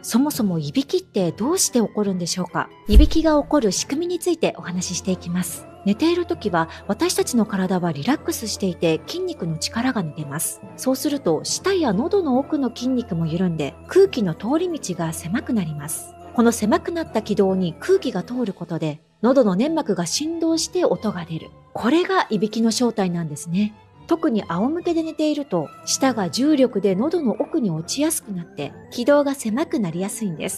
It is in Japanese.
そもそもいびきってどうして起こるんでしょうか？いびきが起こる仕組みについてお話ししていきます。寝ている時は私たちの体はリラックスしていて筋肉の力が抜けます。そうすると舌や喉の奥の筋肉も緩んで空気の通り道が狭くなります。この狭くなった気道に空気が通ることで喉の粘膜が振動して音が出る。これがいびきの正体なんですね。特に仰向けで寝ていると舌が重力で喉の奥に落ちやすくなって気道が狭くなりやすいんです。